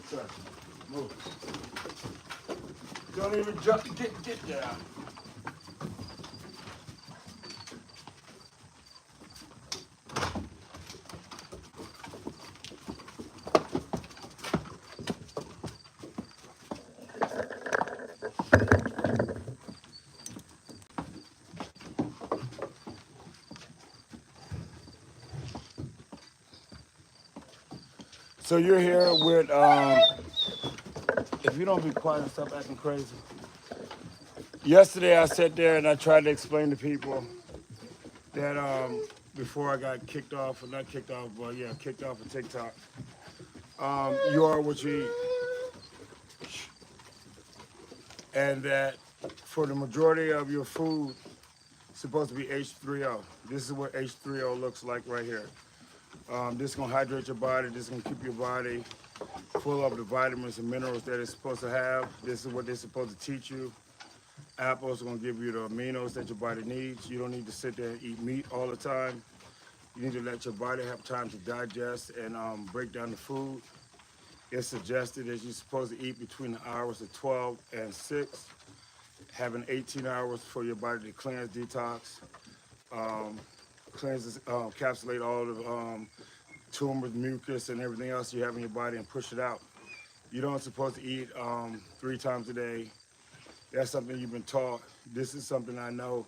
touch it. Move. Don't even jump. Get down. So you're here with, if you don't be quiet and stop acting crazy. Yesterday I sat there and I tried to explain to people that before I got kicked off, or not kicked off, but yeah, kicked off of TikTok, you are what you eat. And that for the majority of your food, it's supposed to be H3O. This is what H3O looks like right here. This is gonna hydrate your body. This is gonna keep your body full of the vitamins and minerals that it's supposed to have. This is what they're supposed to teach you. Apples are gonna give you the aminos that your body needs. You don't need to sit there and eat meat all the time. You need to let your body have time to digest and break down the food. It's suggested that you're supposed to eat between the hours of 12 and 6, having 18 hours for your body to cleanse, detox, cleanse, encapsulate all the tumors, mucus, and everything else you have in your body and push it out. You don't supposed to eat 3 times a day. That's something you've been taught. This is something I know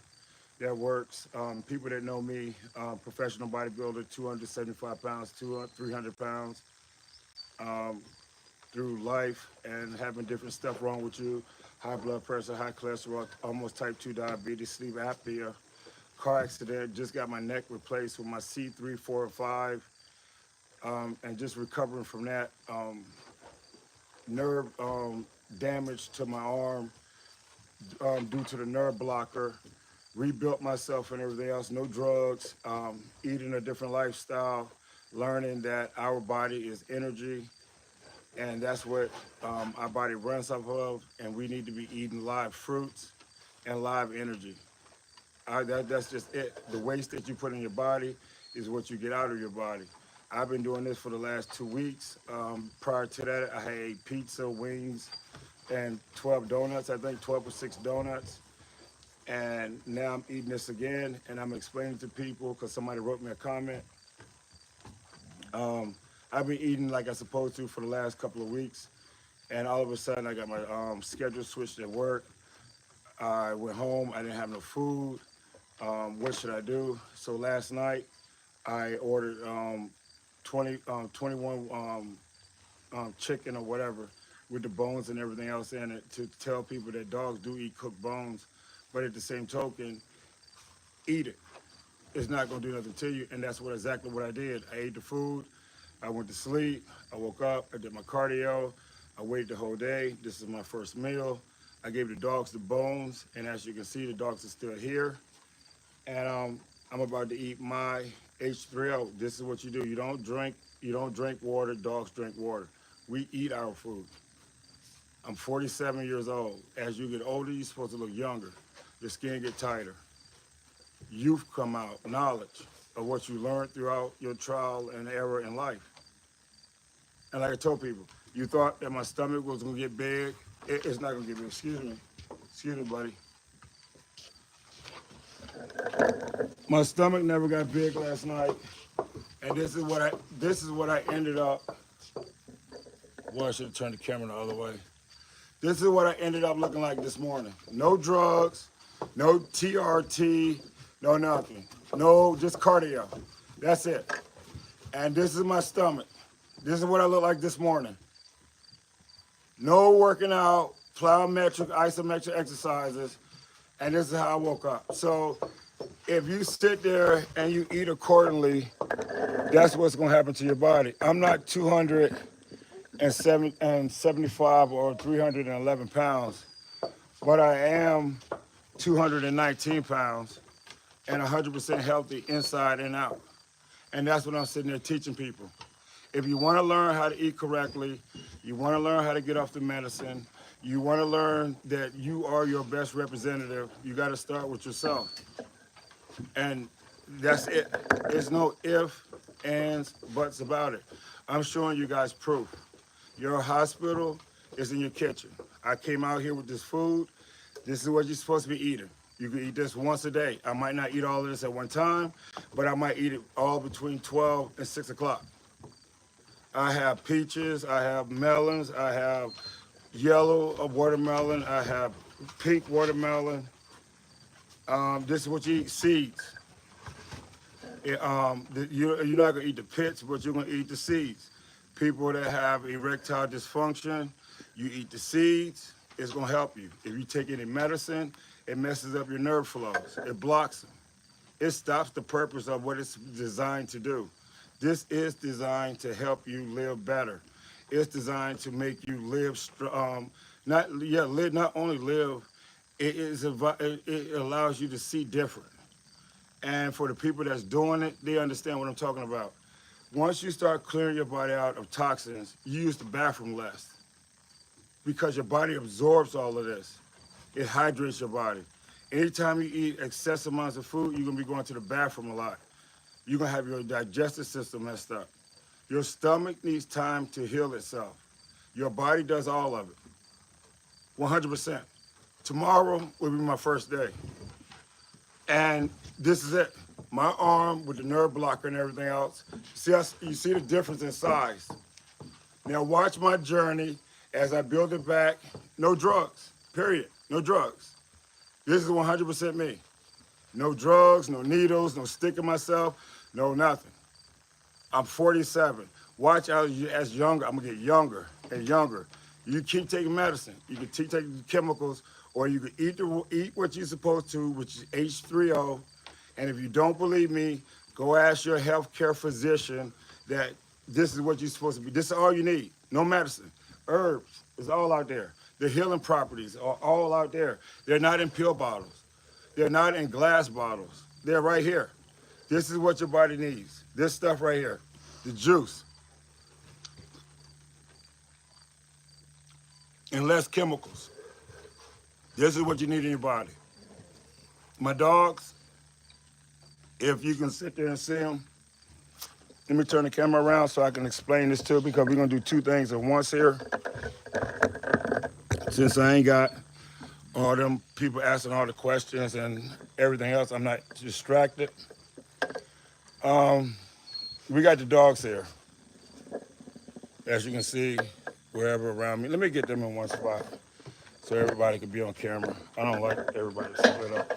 that works. People that know me, professional bodybuilder, 275 pounds, 300 pounds, through life and having different stuff wrong with you, high blood pressure, high cholesterol, almost type 2 diabetes, sleep apnea, car accident, just got my neck replaced with my C3, 4, and 5, and just recovering from that. Nerve damage to my arm due to the nerve blocker, rebuilt myself and everything else, no drugs, eating a different lifestyle, learning that our body is energy, and that's what our body runs off of, and we need to be eating live fruits and live energy. That's just it. The waste that you put in your body is what you get out of your body. I've been doing this for the last 2 weeks. Prior to that, I had pizza, wings, and 12 donuts, I think 12 or 6 donuts. And now I'm eating this again, and I'm explaining to people, because somebody wrote me a comment. I've been eating like I'm supposed to for the last couple of weeks, and all of a sudden I got my schedule switched at work. I went home, I didn't have no food. What should I do? So last night I ordered 21 chicken or whatever with the bones and everything else in it to tell people that dogs do eat cooked bones, but at the same token, eat it. It's not gonna do nothing to you, and that's exactly what I did. I ate the food, I went to sleep, I woke up, I did my cardio, I waited the whole day. This is my first meal. I gave the dogs the bones, and as you can see, the dogs are still here. And I'm about to eat my H3O. This is what you do. You don't drink water, dogs drink water. We eat our food. I'm 47 years old. As you get older, you're supposed to look younger. Your skin get tighter. Youth come out, knowledge of what you learned throughout your trial and error in life. And like I told people, you thought that my stomach was gonna get big. It's not gonna get big. Excuse me, buddy. My stomach never got big last night, and this is what I ended up. Boy, I should have turned the camera the other way. This is what I ended up looking like this morning. No drugs, no TRT, no nothing. No, just cardio. That's it. And this is my stomach. This is what I look like this morning. No working out, plyometric, isometric exercises, and this is how I woke up. So if you sit there and you eat accordingly, that's what's gonna happen to your body. I'm not 275 or 311 pounds, but I am 219 pounds and 100% healthy inside and out. And that's what I'm sitting there teaching people. If you wanna learn how to eat correctly, you wanna learn how to get off the medicine, you wanna learn that you are your best representative, you gotta start with yourself. And that's it. There's no ifs, ands, buts about it. I'm showing you guys proof. Your hospital is in your kitchen. I came out here with this food. This is what you're supposed to be eating. You can eat this once a day. I might not eat all of this at one time, but I might eat it all between 12 and 6 o'clock. I have peaches, I have melons, I have yellow watermelon, I have pink watermelon. This is what you eat, seeds. You're not gonna eat the pits, but you're gonna eat the seeds. People that have erectile dysfunction, you eat the seeds, it's gonna help you. If you take any medicine, it messes up your nerve flows, it blocks them. It stops the purpose of what it's designed to do. This is designed to help you live better. It's designed to make you live, not only live, it allows you to see different. And for the people that's doing it, they understand what I'm talking about. Once you start clearing your body out of toxins, you use the bathroom less because your body absorbs all of this. It hydrates your body. Anytime you eat excessive amounts of food, you're gonna be going to the bathroom a lot. You're gonna have your digestive system messed up. Your stomach needs time to heal itself. Your body does all of it, 100%. Tomorrow will be my first day. And this is it. My arm with the nerve blocker and everything else. You see the difference in size. Now watch my journey as I build it back. No drugs, period. No drugs. This is 100% me. No drugs, no needles, no sticking myself, no nothing. I'm 47. Watch as younger, I'm gonna get younger and younger. You keep taking medicine. You can keep taking chemicals, or you can eat what you're supposed to, which is H320. And if you don't believe me, go ask your healthcare physician that this is what you're supposed to be. This is all you need. No medicine. Herbs is all out there. The healing properties are all out there. They're not in pill bottles. They're not in glass bottles. They're right here. This is what your body needs. This stuff right here, the juice. And less chemicals. This is what you need in your body. My dogs, if you can sit there and see them, let me turn the camera around so I can explain this too, because we're gonna do two things at once here. Since I ain't got all them people asking all the questions and everything else, I'm not distracted. We got the dogs here. As you can see, wherever around me. Let me get them in one spot so everybody can be on camera. I don't like everybody split up.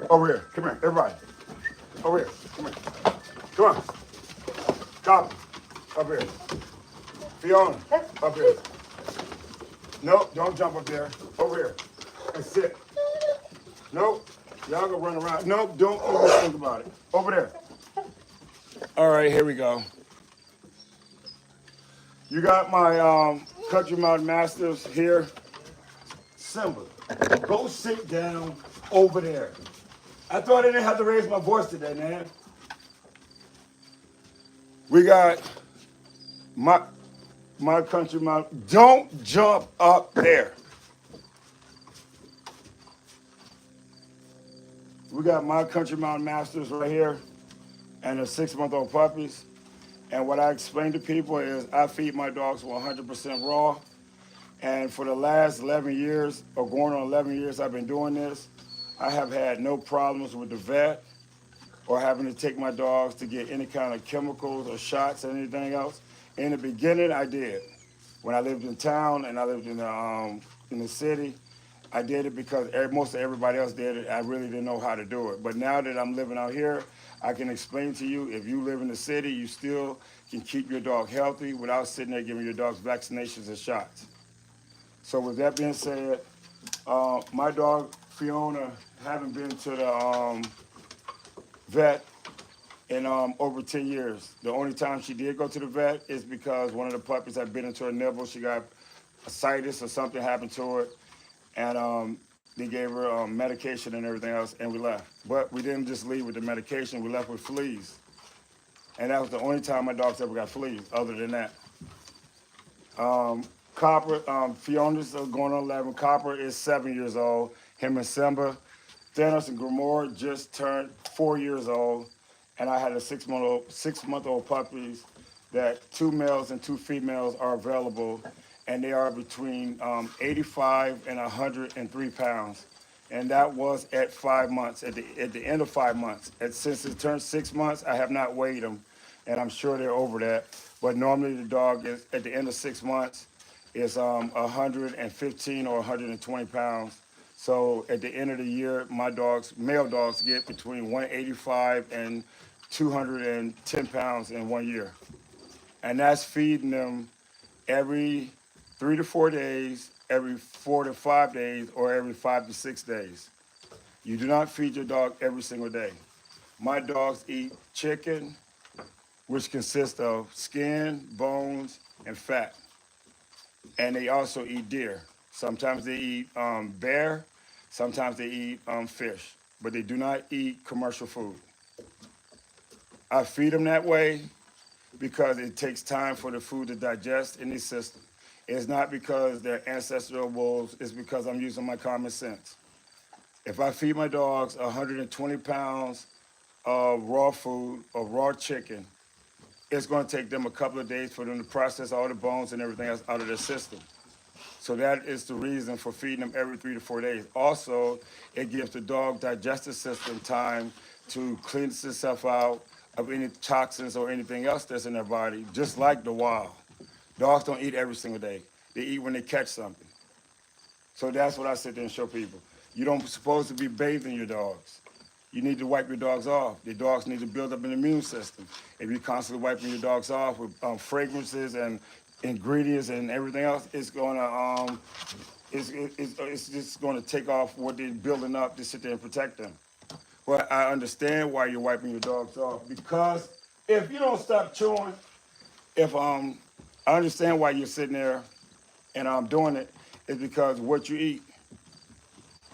Over here, come here, everybody. Over here, come here. Come on. Copy, up here. Fiona, up here. No, don't jump up there. Over here. And sit. Nope, y'all gonna run around. Nope, don't think about it. Over there. All right, here we go. You got my Country Mountain Masters here. Simba, go sit down over there. I thought I didn't have to raise my voice today, man. We got my Country Mountain. Don't jump up there. We got my Country Mountain Masters right here and the 6-month-old puppies. And what I explain to people is I feed my dogs 100% raw. And for the last 11 years, or going on 11 years I've been doing this, I have had no problems with the vet or having to take my dogs to get any kind of chemicals or shots or anything else. In the beginning, I did. When I lived in town and I lived in the city, I did it because most of everybody else did it. I really didn't know how to do it. But now that I'm living out here, I can explain to you, if you live in the city, you still can keep your dog healthy without sitting there giving your dogs vaccinations and shots. So with that being said, my dog, Fiona, haven't been to the vet in over 10 years. The only time she did go to the vet is because one of the puppies had bit into her nibble. She got ascites or something happened to it. And they gave her medication and everything else, and we left. But we didn't just leave with the medication, we left with fleas. And that was the only time my dogs ever got fleas, other than that. Copper, Fiona's going on 11. Copper is 7 years old. Him and Simba. Thanos and Grimoire just turned 4 years old. and I had a 6-month-old puppies that 2 males and 2 females are available, and they are between 85 and 103 pounds. And that was at 5 months, at the end of 5 months. And since it turned 6 months, I have not weighed them, and I'm sure they're over that. But normally the dog is, at the end of 6 months, is 115 or 120 pounds. So at the end of the year, my dogs, male dogs, get between 185 and 210 pounds in 1 year. And that's feeding them every 3 to 4 days, every 4 to 5 days, or every 5 to 6 days. You do not feed your dog every single day. My dogs eat chicken, which consists of skin, bones, and fat. And they also eat deer. Sometimes they eat bear, sometimes they eat fish, but they do not eat commercial food. I feed them that way because it takes time for the food to digest in the system. It's not because they're ancestral wolves, it's because I'm using my common sense. If I feed my dogs 120 pounds of raw food, of raw chicken, it's going to take them a couple of days for them to process all the bones and everything else out of their system. So that is the reason for feeding them every 3 to 4 days. Also, it gives the dog digestive system time to cleanse itself out of any toxins or anything else that's in their body, just like the wild. Dogs don't eat every single day. They eat when they catch something. So that's what I sit there and show people. You don't supposed to be bathing your dogs. You need to wipe your dogs off. Your dogs need to build up an immune system. If you're constantly wiping your dogs off with fragrances and ingredients and everything else, it's just going to take off what they're building up to sit there and protect them. But I understand why you're wiping your dogs off, because if you don't stop chewing, if I understand why you're sitting there and I'm doing it, is because what you eat.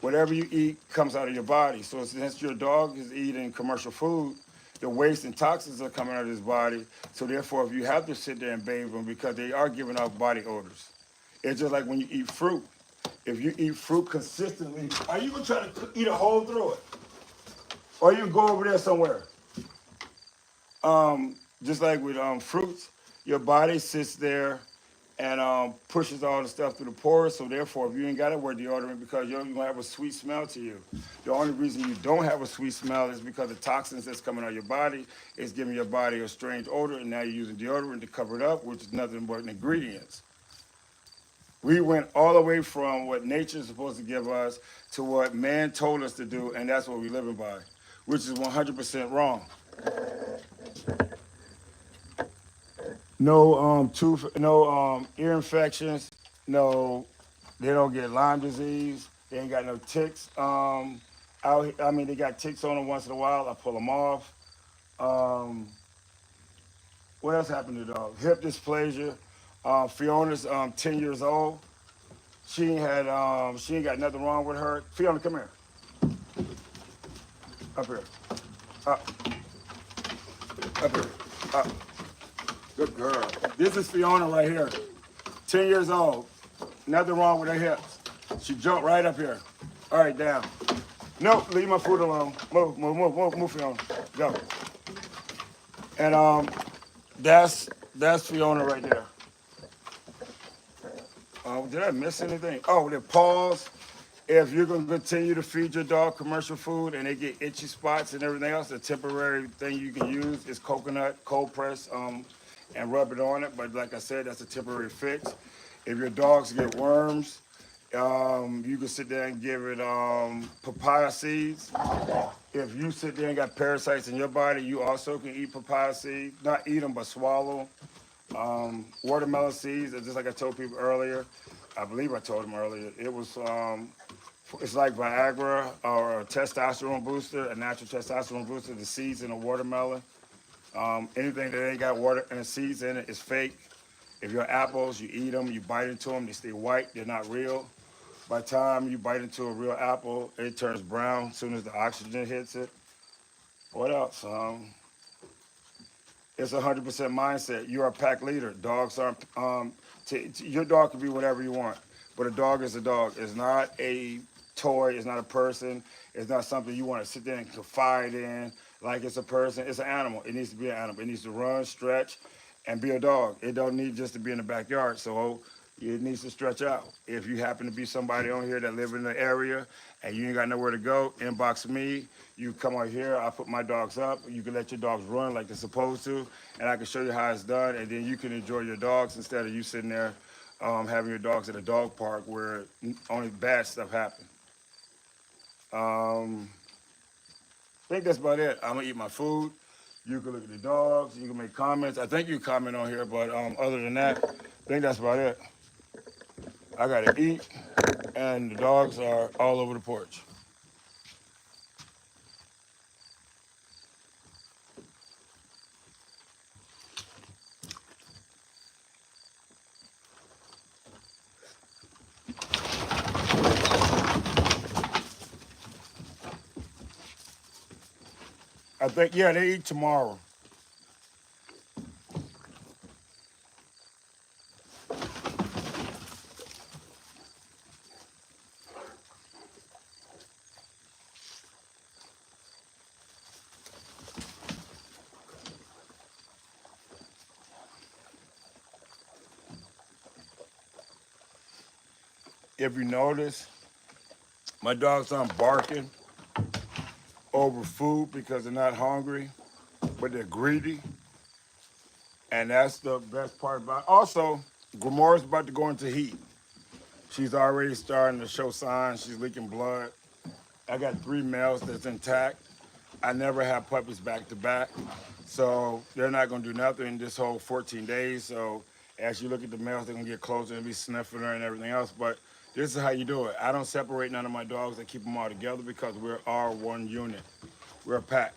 Whatever you eat comes out of your body. So since your dog is eating commercial food, the waste and toxins are coming out of his body. So therefore, if you have to sit there and bathe them, because they are giving off body odors. It's just like when you eat fruit. If you eat fruit consistently, are you gonna try to eat a hole through it? Or you go over there somewhere? Just like with fruits, your body sits there and pushes all the stuff through the pores. So therefore, if you ain't got to wear deodorant, because you're gonna have a sweet smell to you. The only reason you don't have a sweet smell is because the toxins that's coming out of your body is giving your body a strange odor, and now you're using deodorant to cover it up, which is nothing but ingredients. We went all the way from what nature is supposed to give us to what man told us to do, and that's what we're living by, which is 100% wrong. No ear infections. No, they don't get Lyme disease. They ain't got no ticks. They got ticks on them once in a while. I pull them off. Um, what else happened to the dog? Hip dysplasia. Fiona's 10 years old. She ain't got nothing wrong with her. Fiona, come here. Up here. Up. Up here. Up. Good girl. This is Fiona right here. 10 years old. Nothing wrong with her hips. She jumped right up here. All right, down. Nope, leave my food alone. Move, Fiona. Go. And that's Fiona right there. Did I miss anything? Oh, the paws. If you're going to continue to feed your dog commercial food and they get itchy spots and everything else, the temporary thing you can use is coconut cold press and rub it on it. But like I said, that's a temporary fix. If your dogs get worms, you can sit there and give it papaya seeds. If you sit there and got parasites in your body, you also can eat papaya seeds. Not eat them, but swallow. Watermelon seeds, just like I told people earlier. I believe I told them earlier. It was, it's like Viagra or a testosterone booster, a natural testosterone booster. The seeds in a watermelon. Anything that ain't got water and seeds in it is fake. If you're apples, you eat them, you bite into them, they stay white, they're not real. By the time you bite into a real apple, it turns brown as soon as the oxygen hits it. What else? It's 100% mindset. You're a pack leader. Dogs aren't, your dog can be whatever you want, but a dog is a dog. It's not a toy, it's not a person, it's not something you want to sit there and confide in. like it's a person, it's an animal. It needs to be an animal. It needs to run, stretch, and be a dog. It don't need just to be in the backyard. So it needs to stretch out. If you happen to be somebody on here that live in the area and you ain't got nowhere to go, inbox me. You come out here, I put my dogs up. You can let your dogs run like they're supposed to, and I can show you how it's done, and then you can enjoy your dogs instead of you sitting there having your dogs at a dog park where only bad stuff happens. I think that's about it. I'm gonna eat my food. You can look at the dogs. You can make comments. I think you comment on here, but other than that, I think that's about it. I gotta eat, and the dogs are all over the porch. I think yeah, they eat tomorrow. If you notice, my dogs aren't barking over food because they're not hungry, but they're greedy, and that's the best part about it. Also, Grimoire's about to go into heat. She's already starting to show signs. She's leaking blood. I got 3 males that's intact. I never have puppies back to back. So they're not gonna do nothing this whole 14 days. So as you look at the males, they're gonna get closer and be sniffing her and everything else. But this is how you do it. I don't separate none of my dogs. I keep them all together because we're all one unit. We're a pack.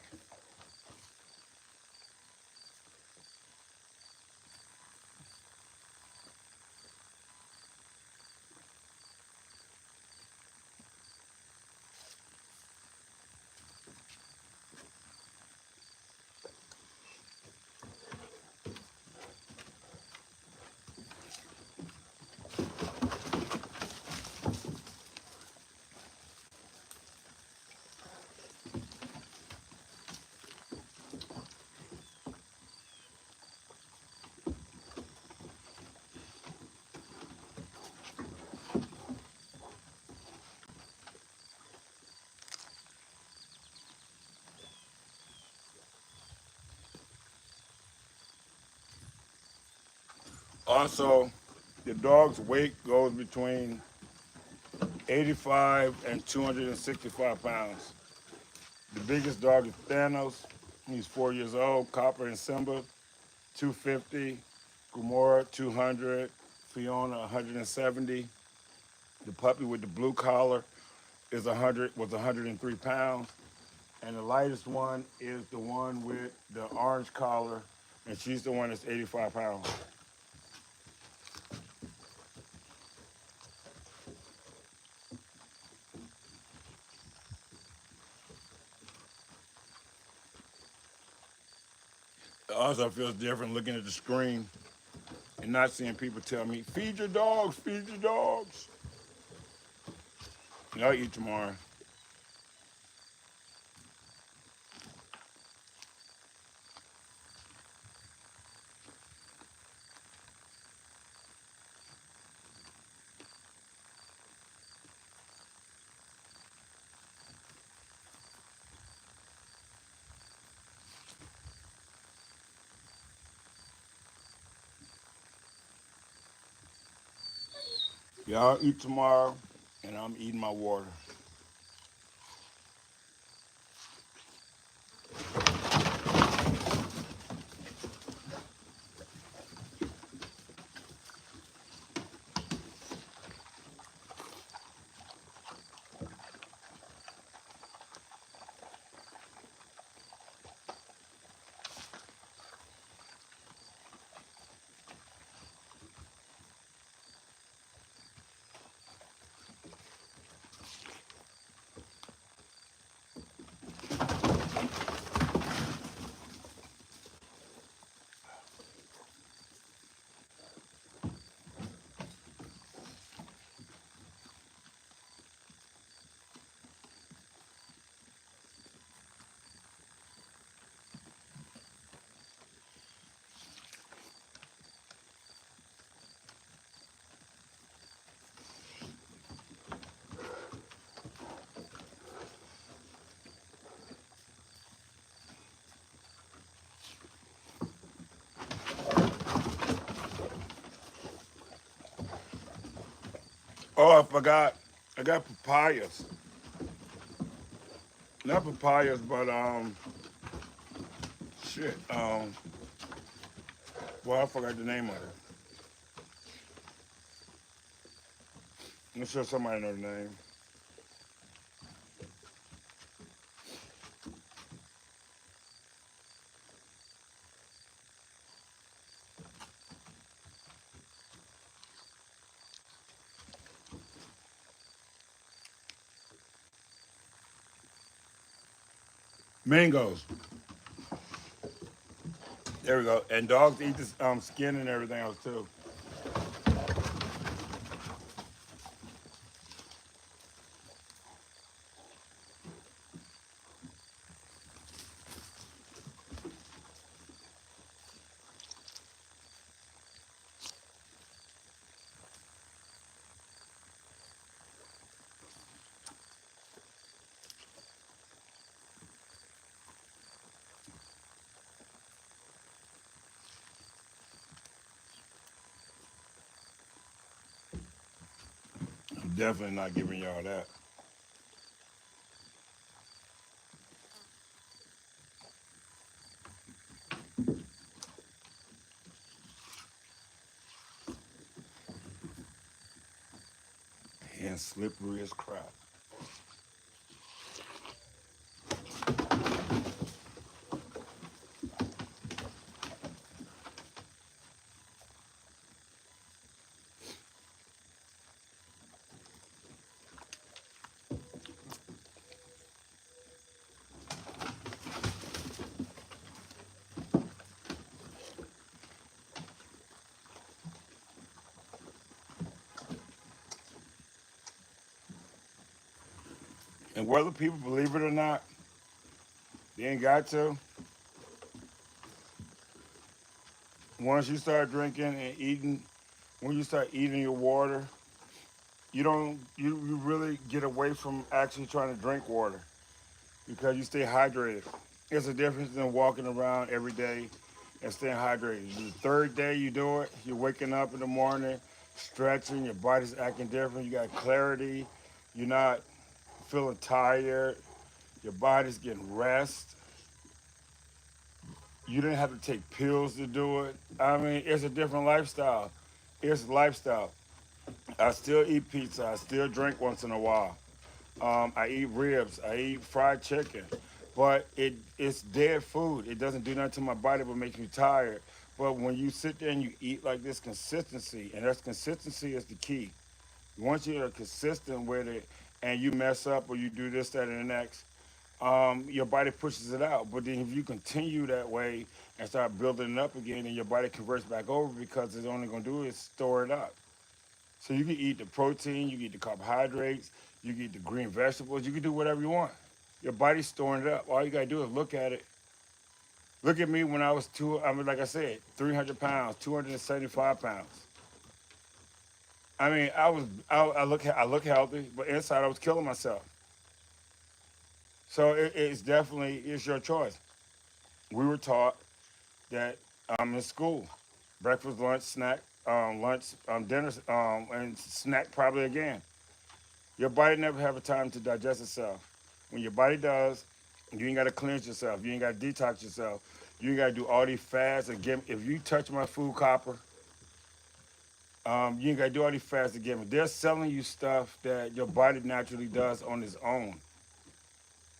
Also, the dog's weight goes between 85 and 265 pounds. The biggest dog is Thanos. He's 4 years old. Copper and Simba, 250. Gamora, 200. Fiona, 170. The puppy with the blue collar is 100, was 103 pounds. And the lightest one is the one with the orange collar, and she's the one that's 85 pounds. It also feels different looking at the screen and not seeing people tell me, feed your dogs, feed your dogs. And I'll eat tomorrow. Y'all eat tomorrow, and I'm eating my water. Oh, I forgot. I got papayas. Not papayas, but shit. Well, I forgot the name of it. I'm sure somebody know the name. Mangoes. There we go. And dogs eat this skin and everything else too. I'm definitely not giving y'all that. And slippery as crap. And whether people believe it or not, they ain't got to. Once you start drinking and eating, when you start eating your water, you really get away from actually trying to drink water because you stay hydrated. It's a difference than walking around every day and staying hydrated. The third day you do it, you're waking up in the morning, stretching, your body's acting different, you got clarity, you're not feeling tired, your body's getting rest. You didn't have to take pills to do it. I mean, it's a different lifestyle. It's lifestyle. I still eat pizza. I still drink once in a while. I eat ribs. I eat fried chicken. But it's dead food. It doesn't do nothing to my body but make you tired. But when you sit there and you eat like this, consistency, and that's consistency is the key. Once you're consistent with it and you mess up or you do this, that, and the next, your body pushes it out. But then if you continue that way and start building it up again, and your body converts back over because it's only going to do is store it up. So you can eat the protein, you can eat the carbohydrates, you can eat the green vegetables, you can do whatever you want. Your body's storing it up. All you gotta do is look at it. Look at me when I was I mean, like I said, 300 pounds, 275 pounds. I mean, I look healthy, but inside I was killing myself. So it's definitely it's your choice. We were taught that in school, breakfast, lunch, dinner, and snack probably again. Your body never have a time to digest itself. When your body does, you ain't got to cleanse yourself. You ain't got to detox yourself. You ain't got to do all these fasts. Again, if you touch my food copper, you ain't got to do all these fasts again. They're selling you stuff that your body naturally does on its own,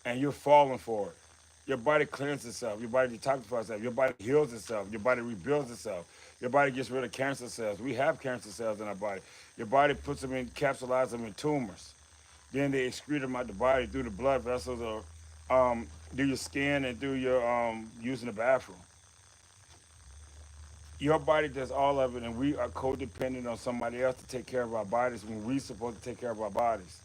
and you're falling for it. Your body cleanses itself. Your body detoxifies itself. Your body heals itself. Your body rebuilds itself. Your body gets rid of cancer cells. We have cancer cells in our body. Your body puts them in, capsulizes them in tumors. Then they excrete them out the body through the blood vessels or through your skin and through your using the bathroom. Your body does all of it, and we are codependent on somebody else to take care of our bodies when we're supposed to take care of our bodies.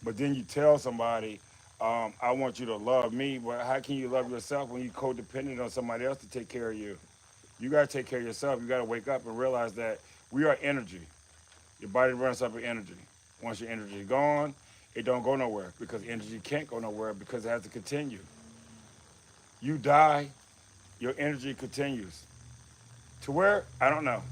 But then you tell somebody, I want you to love me, but how can you love yourself when you're codependent on somebody else to take care of you? You got to take care of yourself. You got to wake up and realize that we are energy. Your body runs up with energy. Once your energy is gone, it don't go nowhere because energy can't go nowhere because it has to continue. You die, your energy continues. To where? I don't know.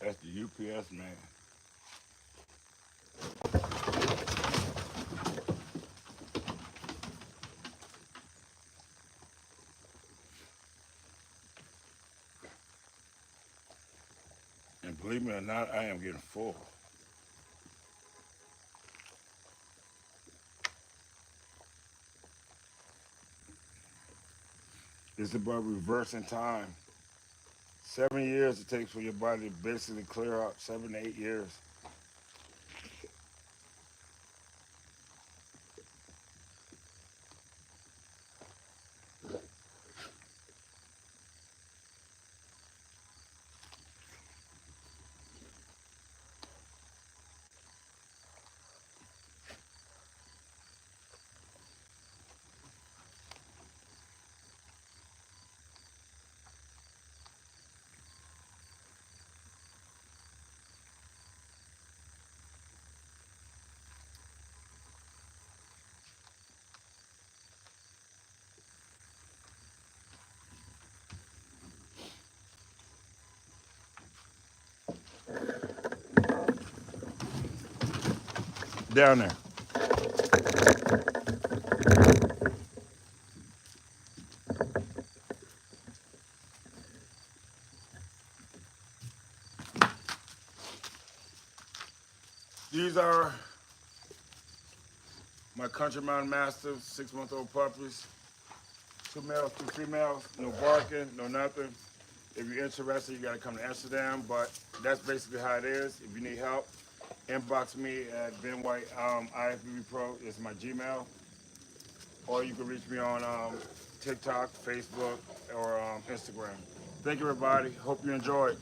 That's the UPS man. And believe me or not, I am getting full. It's about reversing time. 7 years it takes for your body to basically clear out. 7 to 8 years. Down there. These are my Country Mountain Masters, 6-month-old puppies. 2 males, 2 females, no barking, no nothing. If you're interested, you gotta come to Amsterdam, but that's basically how it is. If you need help, inbox me at Ben White IFBB Pro is my Gmail, or you can reach me on TikTok, Facebook, or Instagram. Thank you, everybody. Hope you enjoyed.